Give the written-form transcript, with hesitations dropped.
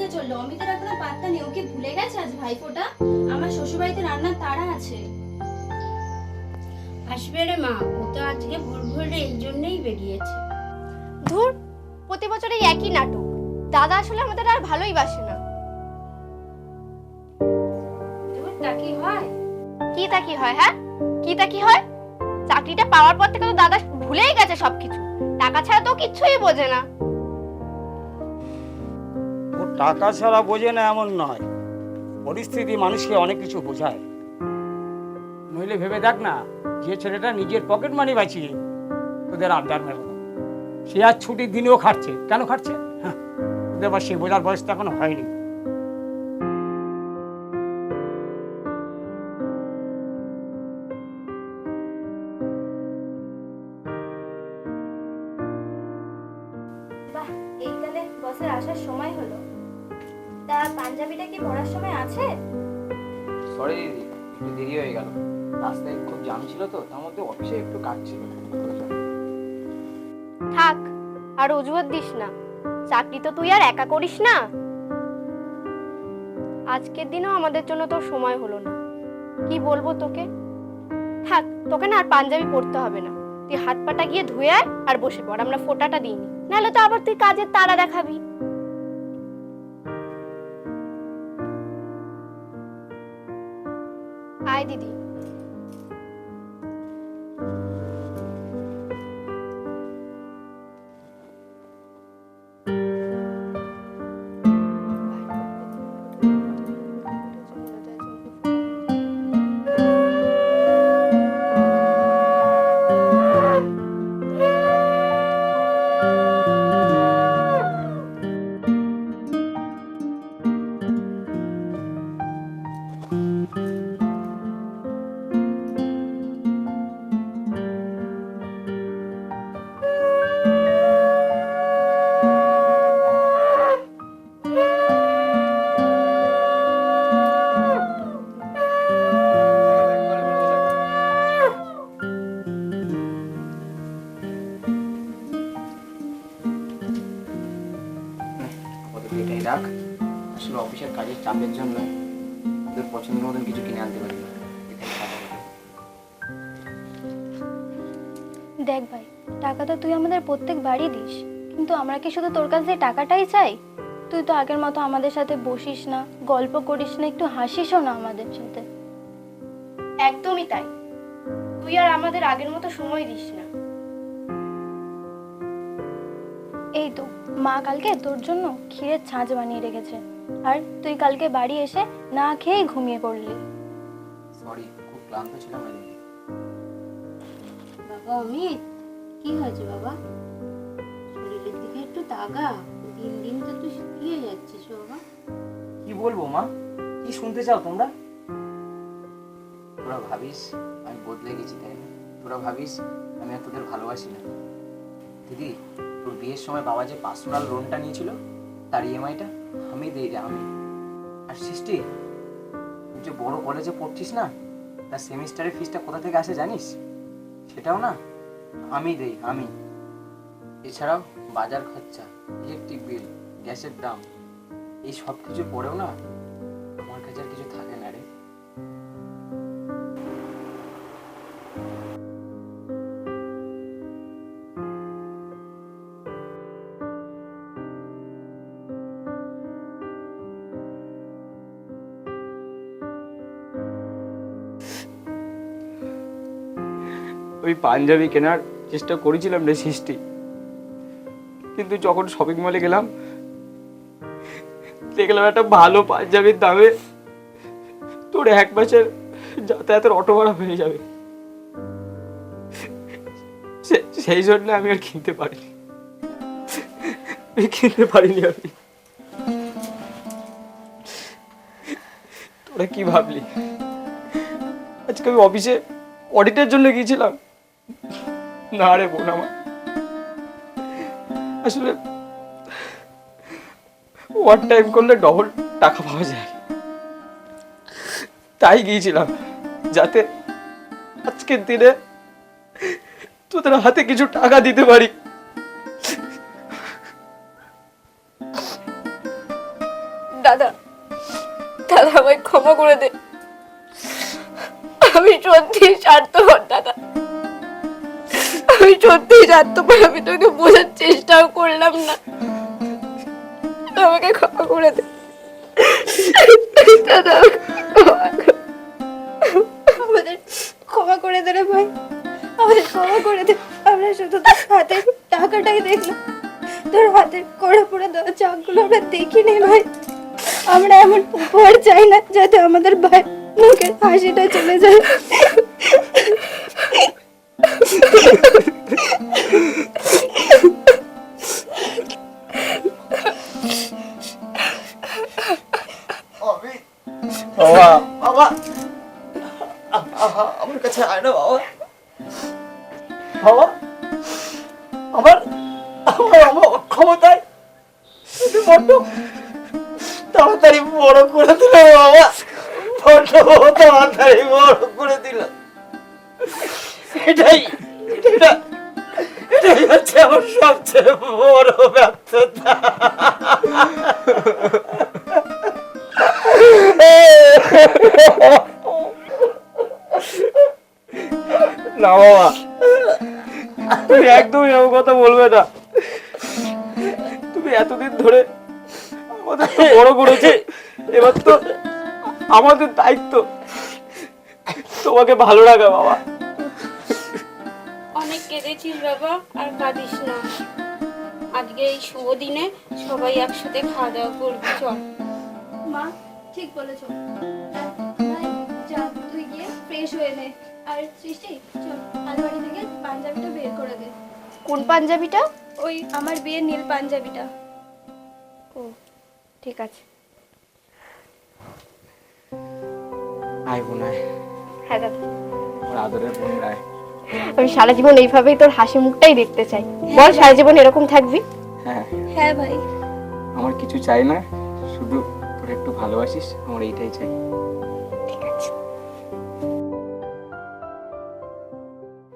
হতে চললো, অমিতের এখনো পাত্তা নেই। ও কি ভুলে গেছে আজ ভাইফোঁটা? আমার শ্বশুরবাড়িতে রান্নার তাড়া আছে। আসবে রে মা, ও তো আজকে ভোর ভোরে এই জন্যই বেরিয়েছে। ধুর, প্রতি বছর এই একই নাটক। দাদা আসলে আমাদের আর ভালোই বাসে না। তা কি হয়? কি তা কি হয়? হ্যাঁ, কি তা কি হয়? চাকরিটা পাওয়ার পর থেকে তো দাদা ভুলেই গেছে সবকিছু। টাকা ছাড়া তো কিছুই বোঝে না। ও টাকা ছাড়া বোঝে না এমন নয়, পরিস্থিতি মানুষকে অনেক কিছু বোঝায়। নইলে ভেবে দেখ না, যে ছেলেটা নিজের পকেট মানি বাঁচিয়ে তোদের আবদার মেলানো, সে আজ ছুটির দিনেও খাটছে। কেন খাটছে? হ্যাঁ, ওদের আবার সে বোঝার বয়স তো এখনো হয়নি। বাহ, এইকালে বসের আসার সময় হলো। তা পাঞ্জাবিটা কি পরার সময় আছে? সরি দিদি, একটু দেরি হয়ে গেল। রাস্তায় খুব জ্যাম ছিল তো, তার মধ্যে অফিসে একটু কাজ ছিল। থাক, আর অজুহাত দিস না। চাকরি তো তুই আর একা করিস না। আজকের দিনও আমাদের জন্য তোর সময় হলো না। কি বলবো তোকে? থাক, তোকে না আর পাঞ্জাবি পরতে হবে না। তুই হাত পাটা গিয়ে ধুয়ে আয় আর বসে পড়, আমরা ফোঁটাটা দিইনি। নাহলে তো আবার তুই কাজের তাড়া দেখাবি। আয় দিদি। আপাতত এটাই রাখ। আসলে অফিসের কাজের চাপের জন্য ওদের পছন্দ মতন কিছু কিনে আনতে পারি না। এটাই টাকা পাঠাবো। দেখ ভাই, টাকা তো তুই আমাদের প্রত্যেক বাড়ি দিস, কিন্তু আমরা কি শুধু তোর কাছে টাকাটাই চাই? তুই তো আগের মতো আমাদের সাথে বসিস না, গল্প করিস না, একটু হাসিসও না আমাদের সাথে। একদমই তাই। তুই আর আমাদের আগের মতো সময় দিস না। এই তো মা কালকে তোর জন্য ক্ষীরের ছাঁচ বানিয়ে রেখেছে, আর তুই কালকে বাড়ি এসে না খেয়েই ঘুমিয়ে পড়লি। সরি, খুব ক্লান্ত ছিলাম না দিদি। বাবা অমিত, কি হয়েছে বাবা? শরীরের দিকে একটু তাগা। দিন দিন তো তুই শুকিয়ে যাচ্ছিস বাবা। কি বলবো মা? কি শুনতে চাও তোমরা? তোরা ভাবিস আমি বদলে গেছি, তাই না? তোরা ভাবিস আমি আর তোদের ভালোবাসি না। দিদি, তোর বিয়ের সময় বাবা যে পার্সোনাল লোনটা নিয়েছিল, তার ইএমআইটা আমি দিই রে, আমি। আর সৃষ্টি, তুই যে বড় কলেজে পড়ছিস না, তার সেমিস্টারের ফিসটা কোথা থেকে আসে জানিস? সেটাও না আমি দেই, আমি। এছাড়াও বাজার খরচা, ইলেকট্রিক বিল, গ্যাসের দাম, এই সব কিছু পড়েও না আমার কাছে আর কিছু থাকে না রে। ওই পাঞ্জাবি কেনার চেষ্টা করেছিলাম রে সৃষ্টি, কিন্তু যখন শপিং মলে গেলাম দেখলাম একটা ভালো পাঞ্জাবির দামে তোর 1 মাসের যাতায়াতের অটো ভাড়া হয়ে যাবে। সেই জন্য আমি আর কিনতে পারিনি, আমি। তোরা কি ভাবলি আজকে আমি অফিসে অডিটের জন্য গিয়েছিলাম? না রে বোন আমার, আসলে ওয়ান টাইম করলে ডবল টাকা পাওয়া যায়, তাই গিয়েছিলাম যাতে আজকের দিনে তোদের হাতে কিছু টাকা দিতে পারি। দাদা দাদা আমায় ক্ষমা করে দে, আমি সত্যি স্বার্থপর দাদা, আমি সত্যি স্বার্থপর, আমি তোকে বোঝার চেষ্টাও করলাম না, আমাকে ক্ষমা করে দে দাদা, আমাদের ক্ষমা করে দে রে ভাই, আমাদের ক্ষমা করে দে। আমরা শুধু তোর হাতের টাকাটাই দেখলাম, তোর হাতের কড়া পড়ে দেওয়া চাকগুলো আমরা দেখিনি ভাই। আমরা এমন উপহার চাই না যাতে আমাদের ভাই মুখের হাসিটা চলে যায়। বাবা বাবা আমার কাছে আয় না বাবা, বাবা আমার আমার আমার ক্ষমতায় বড্ড তাড়াতাড়ি বড় করে দিল বাবা, বড্ড তাড়াতাড়ি বড় করে দিল। এটাই এটা এটাই হচ্ছে আমার সবচেয়ে বড় ব্যর্থতা। না বাবা, তুমি একদমই এমন কথা বলবে না। তুমি এতদিন ধরে আমাদের তো বড় করেছে, এবার তো আমাদের দায়িত্ব তোমাকে ভালো রাখা বাবা। অনেক কেঁদেছিস বাবা, আর কাঁদিস না। আজকে এই শুভ দিনে সবাই একসাথে খাওয়া দাওয়া করবি, চল। মা ঠিক বলেছো, যা তুই গিয়ে ফ্রেশ হয়ে নে। আর সৃষ্টি চল আলমারি থেকে পাঞ্জাবিটা বের করে দে। কোন পাঞ্জাবিটা? ওই আমার বিয়ের নীল পাঞ্জাবিটা। ও ঠিক আছে। আয় বোনায়, হ্যাঁ দাদা, আমার আদরের বোন রায়। আমি সারা জীবন এইভাবেই তোর হাসি মুখটাই দেখতে চাই। বল সারা জীবন এরকম থাকবি? হ্যাঁ, হ্যাঁ ভাই। আমার কিছু চাই না, শুধু তোর একটু ভালোবাসিস, আমার এইটাই চাই।